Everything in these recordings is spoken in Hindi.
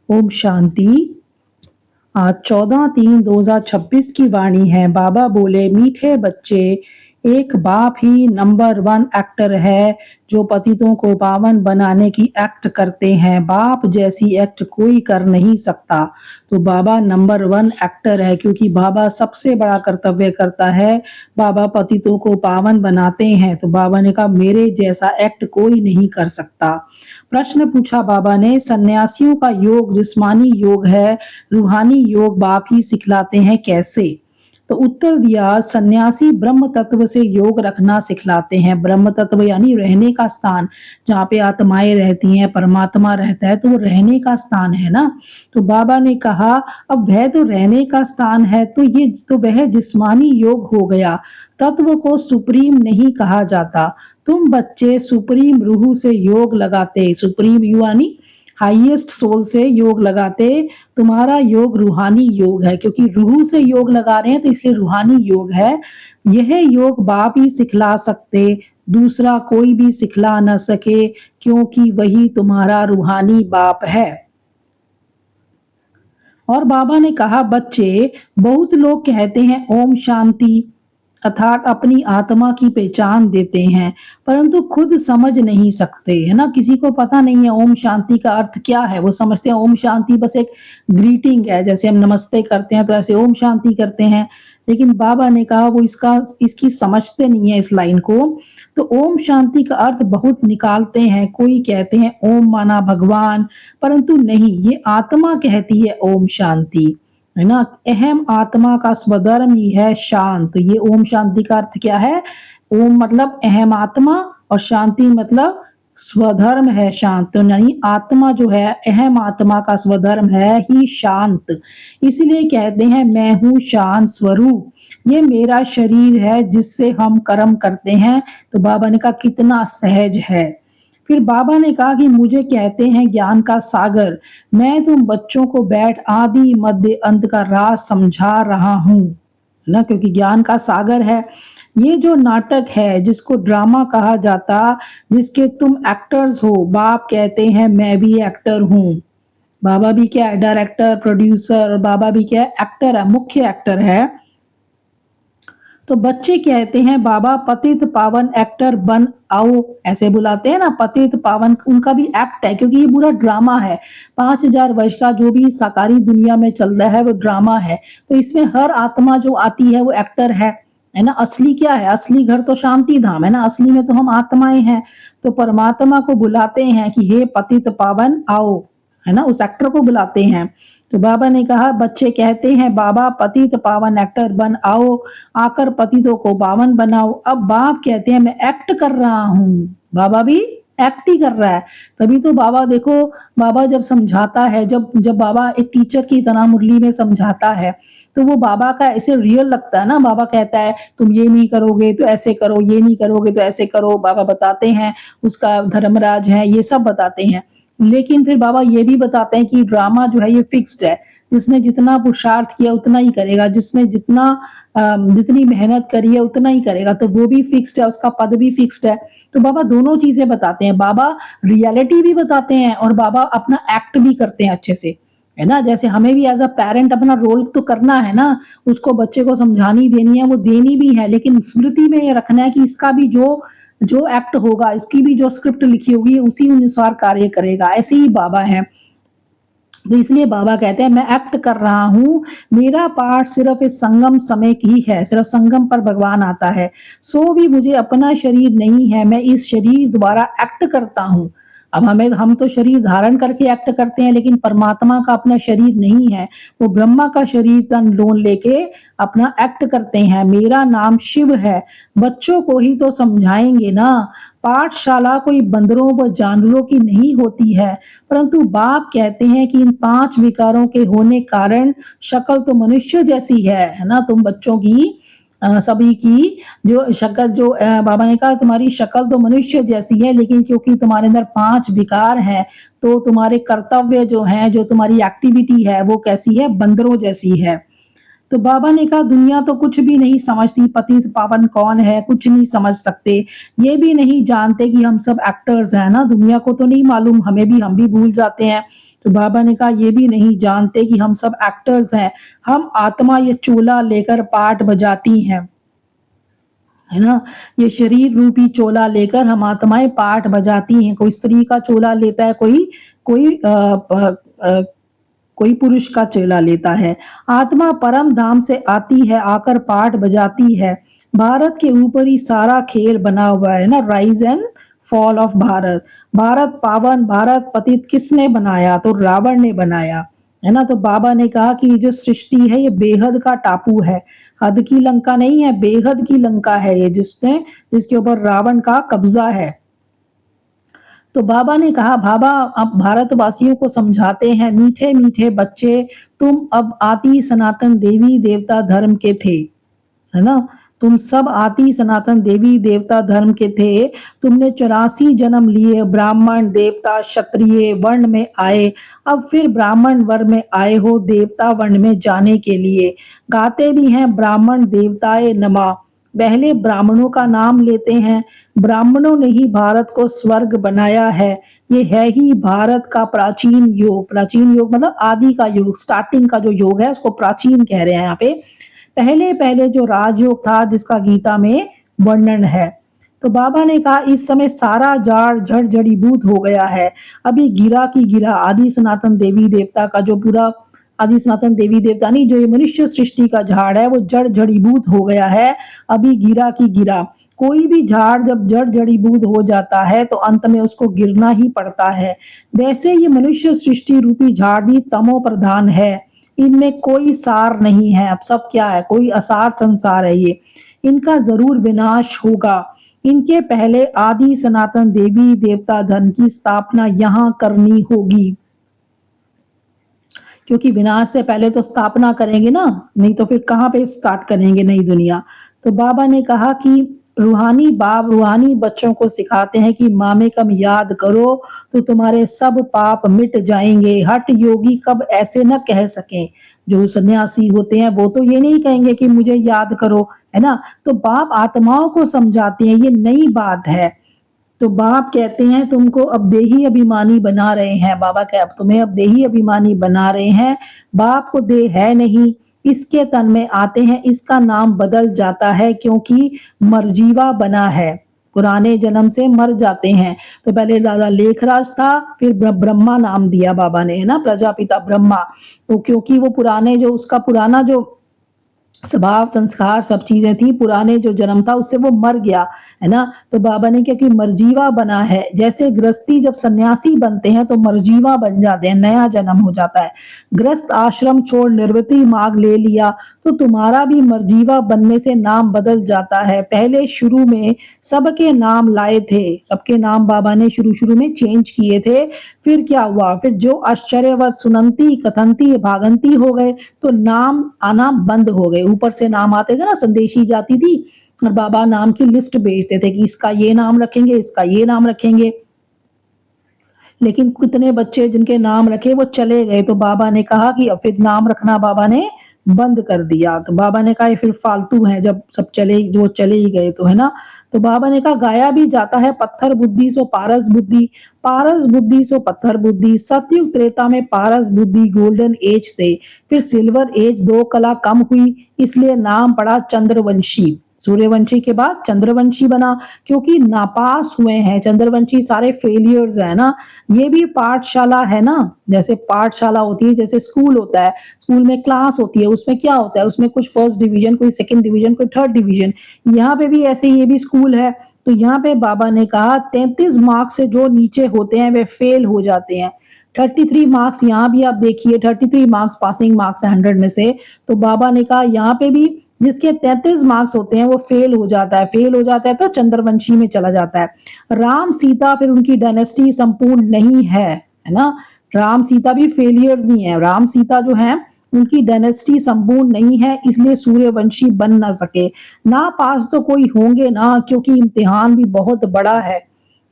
ओम शांति। आज 14/3/2026 की वाणी है। बाबा बोले, मीठे बच्चे, एक बाप ही नंबर 1 एक्टर है जो पतितों को पावन बनाने की एक्ट करते हैं। बाप जैसी एक्ट कोई कर नहीं सकता। तो बाबा नंबर 1 एक्टर है, क्योंकि बाबा सबसे बड़ा कर्तव्य करता है। बाबा पतितों को पावन बनाते हैं। तो बाबा ने कहा, मेरे जैसा एक्ट कोई नहीं कर सकता। प्रश्न पूछा बाबा ने, सन्यासियों का योग जिस्मानी योग है, रूहानी योग बाप ही सिखलाते हैं, कैसे? तो उत्तर दिया, सन्यासी ब्रह्म तत्व से योग रखना सिखलाते हैं। ब्रह्म तत्व यानी रहने का स्थान, जहाँ पे आत्माएं रहती हैं, परमात्मा रहता है, तो वो रहने का स्थान है ना। तो बाबा ने कहा, अब वह तो रहने का स्थान है, तो ये तो वह जिस्मानी योग हो गया। तत्व को सुप्रीम नहीं कहा जाता। तुम बच्चे सुप्रीम रूह से योग लगाते, सुप्रीम यानी हाईएस्ट सोल से योग लगाते। तुम्हारा योग रूहानी योग है, क्योंकि रूह से योग लगा रहे हैं तो इसलिए रूहानी योग है। यह योग बाप ही सिखला सकते, दूसरा कोई भी सिखला न सके, क्योंकि वही तुम्हारा रूहानी बाप है। और बाबा ने कहा, बच्चे, बहुत लोग कहते हैं ओम शांति, अर्थात अपनी आत्मा की पहचान देते हैं, परंतु खुद समझ नहीं सकते, है ना। किसी को पता नहीं है ओम शांति का अर्थ क्या है। वो समझते हैं ओम शांति बस एक ग्रीटिंग है, जैसे हम नमस्ते करते हैं तो ऐसे ओम शांति करते हैं। लेकिन बाबा ने कहा वो इसकी समझते नहीं है इस लाइन को। तो ओम शांति का अर्थ बहुत निकालते हैं। कोई कहते हैं ओम माना भगवान, परंतु नहीं, ये आत्मा कहती है ओम शांति, है ना। अहम आत्मा का स्वधर्म ही है शांत। ये ओम शांति का अर्थ क्या है? ओम मतलब अहम आत्मा और शांति मतलब स्वधर्म है शांत। तो यानी आत्मा जो है, अहम आत्मा का स्वधर्म है ही शांत। इसलिए कहते हैं मैं हूँ शांत स्वरूप, ये मेरा शरीर है जिससे हम कर्म करते हैं। तो बाबा ने कहा कितना सहज है। फिर बाबा ने कहा कि मुझे कहते हैं ज्ञान का सागर, मैं तुम बच्चों को बैठ आदि मध्य अंत का राज समझा रहा हूँ, है ना, क्योंकि ज्ञान का सागर है। ये जो नाटक है जिसको ड्रामा कहा जाता, जिसके तुम एक्टर्स हो, बाप कहते हैं मैं भी एक्टर हूँ। बाबा भी क्या है? Director, producer. और बाबा भी क्या है? एक्टर है, मुख्य एक्टर है। तो बच्चे कहते हैं बाबा पतित पावन एक्टर बन आओ, ऐसे बुलाते हैं ना, पतित पावन उनका भी एक्ट है, क्योंकि ये पूरा ड्रामा है। 5000 वर्ष का जो भी साकारी दुनिया में चल रहा है वो ड्रामा है। तो इसमें हर आत्मा जो आती है वो एक्टर है ना। असली क्या है? असली घर तो शांति धाम है ना, असली में तो हम आत्माएं हैं। तो परमात्मा को बुलाते हैं कि हे पतित पावन आओ, है ना, उस एक्टर को बुलाते हैं। तो बाबा ने कहा, बच्चे कहते हैं बाबा पतित पावन एक्टर बन आओ, आकर पतितों को पावन बनाओ। अब बाप कहते हैं मैं एक्ट कर रहा हूँ। बाबा भी एक्ट ही कर रहा है। तभी तो बाबा देखो, बाबा जब समझाता है, जब जब बाबा एक टीचर की तरह मुरली में समझाता है, तो वो बाबा का ऐसे रियल लगता है ना। बाबा कहता है तुम ये नहीं करोगे तो ऐसे करो, ये नहीं करोगे तो ऐसे करो। बाबा बताते हैं उसका धर्मराज है, ये सब बताते हैं। लेकिन फिर बाबा ये भी बताते हैं कि ड्रामा जो है ये फिक्स्ड है। जिसने जितना पुरुषार्थ किया उतना ही करेगा, जिसने जितनी मेहनत करी है उतना ही करेगा। तो वो भी फिक्स्ड है, उसका पद भी फिक्स्ड है। तो बाबा दोनों चीजें बताते हैं। बाबा रियलिटी भी बताते हैं और बाबा अपना एक्ट भी करते हैं अच्छे से, है ना। जैसे हमें भी एज अ पेरेंट अपना रोल तो करना है ना, उसको बच्चे को समझानी देनी है, वो देनी भी है, लेकिन स्मृति में ये रखना है कि इसका भी जो जो एक्ट होगा, इसकी भी जो स्क्रिप्ट लिखी होगी उसी अनुसार कार्य करेगा। ऐसे ही बाबा है। तो इसलिए बाबा कहते हैं मैं एक्ट कर रहा हूँ, मेरा पार्ट सिर्फ इस संगम समय की है, सिर्फ संगम पर भगवान आता है। सो भी मुझे अपना शरीर नहीं है, मैं इस शरीर द्वारा एक्ट करता हूँ। अब हम तो शरीर धारण करके एक्ट करते हैं, लेकिन परमात्मा का अपना शरीर नहीं है। वो ब्रह्मा का शरीर तन लोन लेके अपना एक्ट करते हैं। मेरा नाम शिव है। बच्चों को ही तो समझाएंगे ना। पाठशाला कोई बंदरों व जानवरों की नहीं होती है, परंतु बाप कहते हैं कि इन 5 विकारों के होने कारण शक्ल तो मनुष्य जैसी है ना। तुम बच्चों की सभी की जो शक्ल, जो बाबा ने कहा तुम्हारी शक्ल तो मनुष्य जैसी है, लेकिन क्योंकि तुम्हारे अंदर 5 विकार हैं, तो तुम्हारे कर्तव्य जो हैं, जो तुम्हारी एक्टिविटी है, वो कैसी है? बंदरों जैसी है। तो बाबा ने कहा दुनिया तो कुछ भी नहीं समझती, पतित पावन कौन है कुछ नहीं समझ सकते, ये भी नहीं जानते कि हम सब एक्टर्स हैं ना, दुनिया को तो नहीं मालूम, हम भी भूल जाते हैं। तो बाबा ने कहा ये भी नहीं जानते कि हम सब एक्टर्स हैं, हम आत्मा ये चोला लेकर पाठ बजाती हैं, है ना? ये शरीर रूपी चोला लेकर हम आत्माएँ पाठ बजाती हैं, कोई स्त्री का चोला लेता है, कोई कोई अ, कोई पुरुष का चोला लेता है। आत्मा परम धाम से आती है, आकर पाठ बजाती है। भारत के ऊपर ही सारा खेल बना हुआ है ना, rise and fall of Bharat. Bharat पावन, भारत पतित किसने बनाया? तो रावण ने बनाया, है ना? तो बाबा ने कहा कि ये जो सृष्टि है ये बेहद का टापू है, हद की लंका नहीं है, बेहद की लंका है ये, जिसके ऊपर रावण का कब्जा है। तो बाबा ने कहा बाबा अब भारतवासियों को समझाते हैं, मीठे मीठे बच्चे, तुम अब आदि सनातन देवी देवता धर्म के थे, है ना? तुम सब आदि सनातन देवी देवता धर्म के थे, तुमने 84 जन्म लिए, ब्राह्मण देवता क्षत्रिय वर्ण में आए, अब फिर ब्राह्मण वर्ण में आए हो देवता वर्ण में जाने के लिए। गाते भी हैं ब्राह्मण देवताए नमः, पहले ब्राह्मणों का नाम लेते हैं, ब्राह्मणों ने ही भारत को स्वर्ग बनाया है, ये है ही भारत का प्राचीन योग मतलब आदि का योग, स्टार्टिंग का जो योग है उसको प्राचीन कह रहे हैं यहाँ पे। पहले पहले जो राजयोग था जिसका गीता में वर्णन है। तो बाबा ने कहा इस समय सारा जाड़ जड़ जड़ीभूत हो गया है, अभी गिरा की गिरा आदि सनातन देवी देवता का जो पूरा आदि सनातन देवी देवता नहीं, जो ये मनुष्य सृष्टि का झाड़ है वो जड़ जड़ीभूत हो गया है, अभी गिरा की गिरा। कोई भी झाड़ जब जड़ जड़ीभूत हो जाता है तो अंत में उसको गिरना ही पड़ता है, वैसे ये मनुष्य सृष्टि रूपी झाड़ भी तमो प्रधान है, इनमें कोई सार नहीं है, अब सब क्या है, कोई असार संसार है ये, इनका जरूर विनाश होगा। इनके पहले आदि सनातन देवी देवता धन की स्थापना यहाँ करनी होगी, क्योंकि विनाश से पहले तो स्थापना करेंगे ना, नहीं तो फिर कहाँ पे स्टार्ट करेंगे नई दुनिया। तो बाबा ने कहा कि रूहानी बच्चों को सिखाते हैं कि मामे कम याद करो तो तुम्हारे सब पाप मिट जाएंगे। हठ योगी कब ऐसे न कह सके, जो सन्यासी होते हैं वो तो ये नहीं कहेंगे कि मुझे याद करो, है ना? तो बाप आत्माओं को समझाते हैं, ये नई बात है। तो बाप कहते हैं तुमको अब देही अभिमानी बना रहे हैं, बाबा कह अब तुम्हें अब देही अभिमानी बना रहे हैं, बाप को देह है नहीं, इसके तन में आते हैं, इसका नाम बदल जाता है क्योंकि मरजीवा बना है, पुराने जन्म से मर जाते हैं। तो पहले दादा लेखराज था, फिर ब्रह्मा नाम दिया बाबा ने, है ना, प्रजापिता ब्रह्मा। तो क्योंकि वो पुराने जो उसका पुराना जो स्वभाव संस्कार सब चीजें थी, पुराने जो जन्म था उससे वो मर गया, है ना? तो बाबा ने क्या कि मरजीवा बना है, जैसे गृहस्थी जब सन्यासी बनते हैं तो मरजीवा बन जाते हैं, नया जन्म हो जाता है। गृहस्थ आश्रम छोड़ निर्वृति मार्ग ले लिया तो तुम्हारा भी मरजीवा बनने से नाम बदल जाता है। पहले शुरू में सबके नाम लाए थे, सबके नाम बाबा ने शुरू शुरू में चेंज किए थे, फिर क्या हुआ, फिर जो आश्चर्यवत सुनंती कथंती भागंती हो गए तो नाम आना बंद हो गए। ऊपर से नाम आते थे ना, संदेशी जाती थी और बाबा नाम की लिस्ट भेजते थे कि इसका ये नाम रखेंगे, इसका ये नाम रखेंगे। लेकिन कितने बच्चे जिनके नाम रखे वो चले गए, तो बाबा ने कहा कि अब फिर नाम रखना बाबा ने बंद कर दिया। तो बाबा ने कहा ये फिर फालतू है, जब सब चले ही गए तो, है ना? तो बाबा ने कहा गाया भी जाता है पत्थर बुद्धि सो पारस बुद्धि, पारस बुद्धि सो पत्थर बुद्धि। सतयुग त्रेता में पारस बुद्धि गोल्डन एज थे, फिर सिल्वर एज 2 कला कम हुई, इसलिए नाम पड़ा चंद्रवंशी। सूर्यवंशी के बाद चंद्रवंशी बना, क्योंकि नापास हुए हैं, चंद्रवंशी सारे फेलियर्स है ना। ये भी पाठशाला है ना, जैसे पाठशाला होती है, जैसे स्कूल होता है, स्कूल में क्लास होती है, उसमें क्या होता है, उसमें कुछ फर्स्ट डिवीजन, कोई सेकंड डिवीजन, कोई थर्ड डिवीजन, यहाँ पे भी ऐसे ये भी स्कूल है। तो यहाँ पे बाबा ने कहा 33 मार्क्स से जो नीचे होते हैं वे फेल हो जाते हैं। 33 मार्क्स यहाँ भी आप देखिए, 33 मार्क्स पासिंग मार्क्स है 100 में से। तो बाबा ने कहा यहाँ पे भी जिसके 33 मार्क्स होते हैं वो फेल हो जाता है, फेल हो जाता है तो चंद्रवंशी में चला जाता है। राम सीता फिर उनकी डायनेस्टी संपूर्ण नहीं है ना? राम सीता भी फेलियर्स ही हैं, राम सीता जो हैं उनकी डायनेस्टी संपूर्ण नहीं है, इसलिए सूर्यवंशी बन ना सके। ना पास तो कोई होंगे ना, क्योंकि इम्तिहान भी बहुत बड़ा है।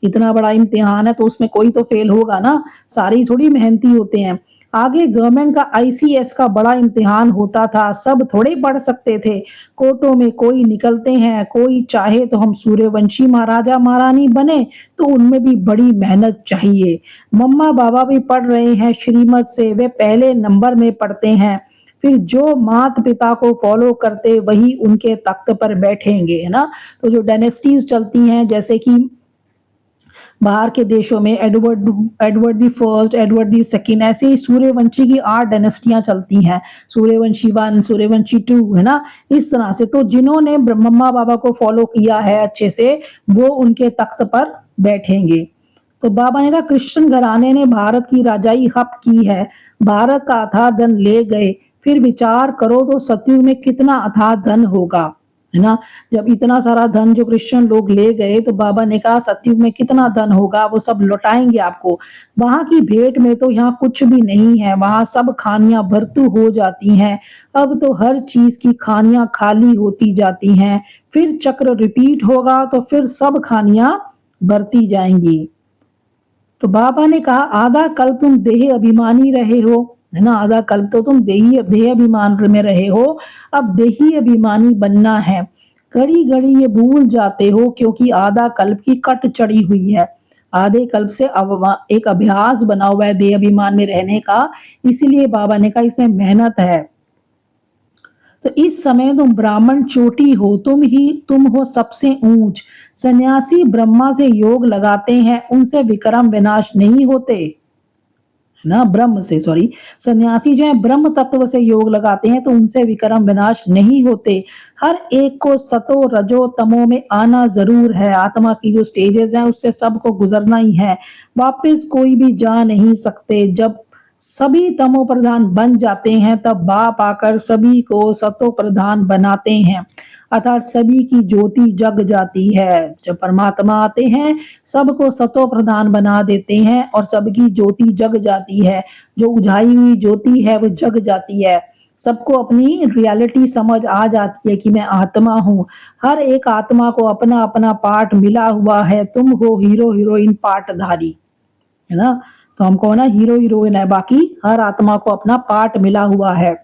इतना बड़ा इम्तिहान है तो उसमें कोई तो फेल होगा ना, सारे ही थोड़ी मेहनती होते हैं। आगे गवर्नमेंट का आईसीएस का बड़ा इम्तिहान होता था, सब थोड़े पढ़ सकते थे। कोटों में कोई निकलते हैं, कोई चाहे तो हम सूर्यवंशी महाराजा महारानी बने, तो उनमें भी बड़ी मेहनत चाहिए। मम्मा बाबा भी पढ़ रहे हैं श्रीमत से, वे पहले नंबर में पढ़ते हैं। फिर जो माता पिता को फॉलो करते वही उनके तख्त पर बैठेंगे, है ना। तो जो डायनेस्टीज चलती हैं, जैसे कि बाहर के देशों में Edward Edward the first, Edward the second, ऐसे ही सूर्यवंशी की 8 डायनेस्टियां चलती हैं। सूर्यवंशी 1, सूर्यवंशी 2, है ना। इस तरह से तो जिन्होंने मम्मा बाबा को फॉलो किया है अच्छे से, वो उनके तख्त पर बैठेंगे। तो बाबा ने कहा कृष्ण घराने ने भारत की राजाई हप की है, भारत का अथाह धन ले गए, फिर विचार करो तो सतयुग में कितना अथाह धन होगा, है ना। जब इतना सारा धन जो क्रिश्चियन लोग ले गए, तो बाबा ने कहा सतयुग में कितना धन होगा, वो सब लौटाएंगे आपको। वहां की भेंट में तो यहाँ कुछ भी नहीं है, वहां सब खानियां भरतू हो जाती हैं। अब तो हर चीज की खानियां खाली होती जाती हैं, फिर चक्र रिपीट होगा तो फिर सब खानियां भरती जाएंगी। तो बाबा ने कहा आधा कल्प तुम देह अभिमानी रहे हो, है ना, आधा कल्प तो तुम देह अभिमान में रहे हो, अब देही अभिमानी बनना है। घड़ी घड़ी ये भूल जाते हो क्योंकि आधा कल्प की कट चढ़ी हुई है। आधे कल्प से एक अभ्यास बना हुआ है देह अभिमान में रहने का, इसीलिए बाबा ने कहा इसमें मेहनत है। तो इस समय तुम ब्राह्मण चोटी हो, तुम हो सबसे ऊंच। सन्यासी ब्रह्मा से योग लगाते हैं, उनसे विक्रम विनाश नहीं होते, है ना। ब्रह्म से, सॉरी, सन्यासी जो है ब्रह्म तत्व से योग लगाते हैं तो उनसे विक्रम विनाश नहीं होते। हर एक को सतो रजो तमो में आना जरूर है, आत्मा की जो स्टेजेस हैं उससे सबको गुजरना ही है, वापस कोई भी जा नहीं सकते। जब सभी तमो प्रधान बन जाते हैं तब बाप आकर सभी को सतो प्रधान बनाते हैं, अर्थात सभी की ज्योति जग जाती है। जब परमात्मा आते हैं सबको सतो प्रधान बना देते हैं और सबकी ज्योति जग जाती है, जो उझाई हुई ज्योति है वो जग जाती है। सबको अपनी रियलिटी समझ आ जाती है कि मैं आत्मा हूँ। हर एक आत्मा को अपना अपना पार्ट मिला हुआ है, तुम हो हीरो हीरोइन पार्टधारी, है ना। तो हमको ना हीरो हीरोइन है, बाकी हर आत्मा को अपना पार्ट मिला हुआ है।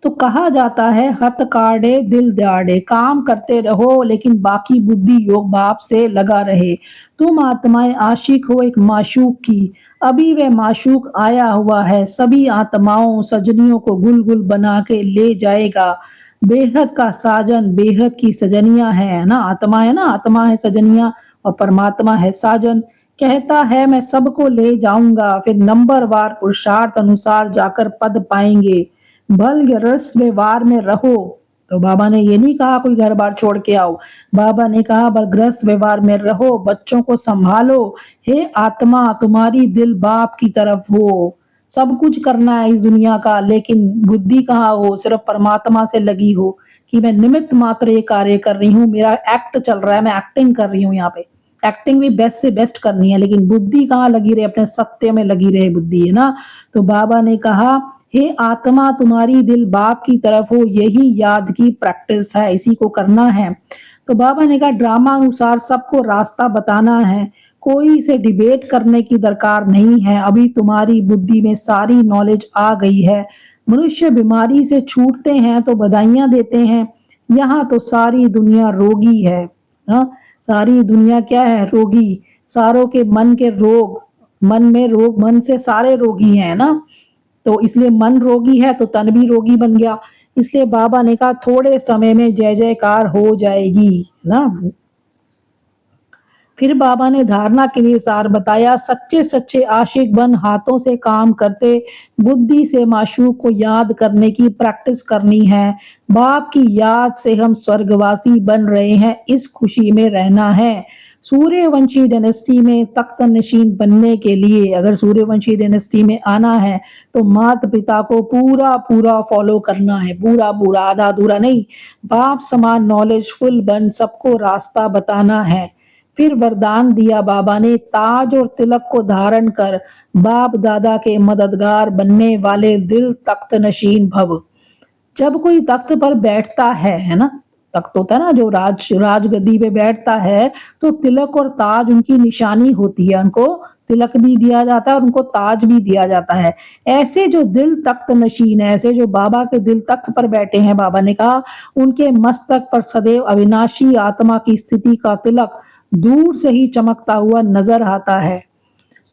तो कहा जाता है हथ काढ़े दिल दाढ़े, काम करते रहो लेकिन बाकी बुद्धि योग भाव से लगा रहे। तुम आत्माएं आशिक हो एक माशूक की, अभी वह माशूक आया हुआ है, सभी आत्माओं सजनियों को गुल गुल बना के ले जाएगा। बेहद का साजन बेहद की सजनिया है ना, आत्मा है ना, आत्मा है सजनिया और परमात्मा है साजन। कहता है मैं सबको ले जाऊंगा, फिर नंबरवार पुरुषार्थ अनुसार जाकर पद पाएंगे। भल रस व्यवहार में रहो। तो बाबा ने ये नहीं कहा कोई घर बार छोड़ के आओ, बाबा ने कहा बलग्रस्त व्यवहार में रहो, बच्चों को संभालो। हे आत्मा तुम्हारी दिल बाप की तरफ हो, सब कुछ करना है इस दुनिया का, लेकिन बुद्धि कहाँ हो, सिर्फ परमात्मा से लगी हो कि मैं निमित्त मात्र ये कार्य कर रही हूँ, मेरा एक्ट चल रहा है, मैं एक्टिंग कर रही हूँ यहाँ पे। एक्टिंग भी बेस्ट से बेस्ट करनी है, लेकिन बुद्धि कहाँ लगी रहे, अपने सत्य में लगी रहे बुद्धि, है ना। तो बाबा ने कहा हे आत्मा तुम्हारी दिल बाप की तरफ हो, यही याद की प्रैक्टिस है, इसी को करना है। तो बाबा ने कहा ड्रामा अनुसार सबको रास्ता बताना है, कोई से डिबेट करने की दरकार नहीं है, अभी तुम्हारी बुद्धि में सारी नॉलेज आ गई है। मनुष्य बीमारी से छूटते हैं तो बधाइयां देते हैं, यहाँ तो सारी दुनिया रोगी है ना। सारी दुनिया क्या है, रोगी। सारों के मन के रोग, मन में रोग, मन से सारे रोगी हैं ना। तो इसलिए मन रोगी है तो तन भी रोगी बन गया, इसलिए बाबा ने कहा थोड़े समय में जय जयकार हो जाएगी ना। फिर बाबा ने धारणा के लिए सार बताया, सच्चे सच्चे आशिक बन हाथों से काम करते, बुद्धि से माशूक को याद करने की प्रैक्टिस करनी है। बाप की याद से हम स्वर्गवासी बन रहे हैं, इस खुशी में रहना है। सूर्यवंशी डायनेस्टी में तख्त नशीन बनने के लिए अगर सूर्यवंशी डायनेस्टी में आना है तो माता पिता को पूरा पूरा फॉलो करना है, पूरा पूरा, आधा अधूरा नहीं। बाप समान नॉलेजफुल बन सबको रास्ता बताना है। फिर वरदान दिया बाबा ने, ताज और तिलक को धारण कर बाप दादा के मददगार बनने वाले दिल तख्त नशीन भव। जब कोई तख्त पर बैठता है ना, तख्त होता है ना, जो राजगद्दी पे बैठता है, तो तिलक और ताज उनकी निशानी होती है। उनको तिलक भी दिया जाता है और उनको ताज भी दिया जाता है। ऐसे जो दिल तख्त नशीन है, ऐसे जो बाबा के दिल तख्त पर बैठे हैं, बाबा ने कहा उनके मस्तक पर सदैव अविनाशी आत्मा की स्थिति का तिलक दूर से ही चमकता हुआ नजर आता है।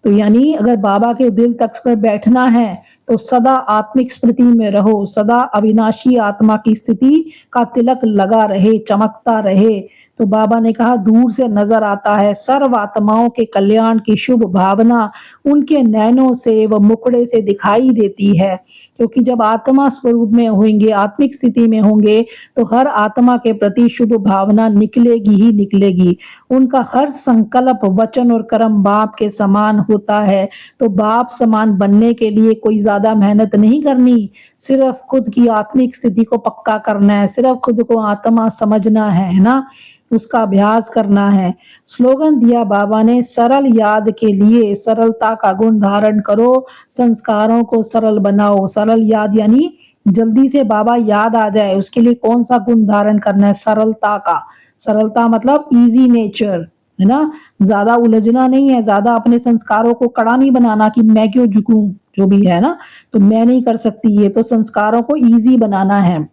तो यानी अगर बाबा के दिल तख्त पर बैठना है तो सदा आत्मिक स्मृति में रहो, सदा अविनाशी आत्मा की स्थिति का तिलक लगा रहे, चमकता रहे। तो बाबा ने कहा दूर से नजर आता है, सर्व आत्माओं के कल्याण की शुभ भावना उनके नैनों से व मुखड़े से दिखाई देती है। क्योंकि जब आत्मा स्वरूप में होंगे, आत्मिक स्थिति में होंगे, तो हर आत्मा के प्रति शुभ भावना निकलेगी ही निकलेगी। उनका हर संकल्प, वचन और कर्म बाप के समान होता है। तो बाप समान बनने के लिए कोई ज्यादा मेहनत नहीं करनी, सिर्फ खुद की आत्मिक स्थिति को पक्का करना है, सिर्फ खुद को आत्मा समझना है ना, उसका अभ्यास करना है। स्लोगन दिया बाबा ने, सरल याद के लिए सरलता का गुण धारण करो, संस्कारों को सरल बनाओ। सरल याद यानी जल्दी से बाबा याद आ जाए, उसके लिए कौन सा गुण धारण करना है? सरलता का। सरलता मतलब इजी नेचर, है ना, ज्यादा उलझना नहीं है, ज्यादा अपने संस्कारों को कड़ा नहीं बनाना कि मैं क्यों झुकूं, जो भी है ना, तो मैं नहीं कर सकती, ये तो संस्कारों को इजी बनाना है।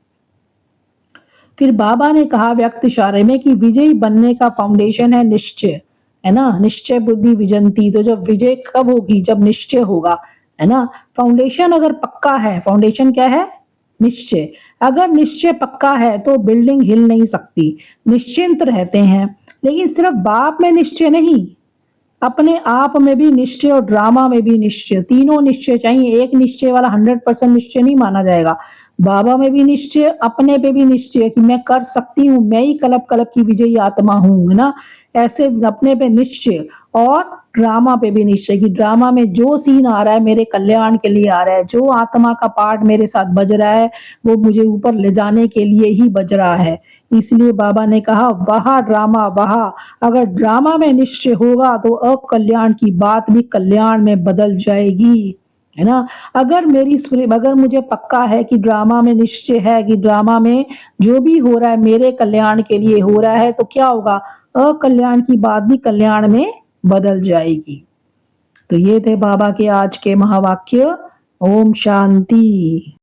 फिर बाबा ने कहा व्यक्त इशारे में कि विजयी बनने का फाउंडेशन है निश्चय, है ना, निश्चय बुद्धि विजंती। तो जब विजय कब होगी? जब निश्चय होगा, है ना। फाउंडेशन अगर पक्का है, फाउंडेशन क्या है? निश्चय। अगर निश्चय पक्का है तो बिल्डिंग हिल नहीं सकती, निश्चिंत रहते हैं। लेकिन सिर्फ बाप में निश्चय नहीं, अपने आप में भी निश्चय और ड्रामा में भी निश्चय, तीनों निश्चय चाहिए। एक निश्चय वाला 100% निश्चय नहीं माना जाएगा। बाबा में भी निश्चय, अपने पे भी निश्चय कि मैं कर सकती हूँ, मैं ही कलप कलप की विजयी आत्मा हूँ, है ना। ऐसे अपने पे निश्चय और ड्रामा पे भी निश्चय कि ड्रामा में जो सीन आ रहा है मेरे कल्याण के लिए आ रहा है, जो आत्मा का पार्ट मेरे साथ बज रहा है वो मुझे ऊपर ले जाने के लिए ही बज रहा है। इसलिए बाबा ने कहा वहा ड्रामा वहा। अगर ड्रामा में निश्चय होगा तो अकल्याण की बात भी कल्याण में बदल जाएगी, है ना। अगर मुझे पक्का है कि ड्रामा में निश्चय है कि ड्रामा में जो भी हो रहा है मेरे कल्याण के लिए हो रहा है, तो क्या होगा? अकल्याण की बात भी कल्याण में बदल जाएगी। तो ये थे बाबा के आज के महावाक्य। ओम शांति।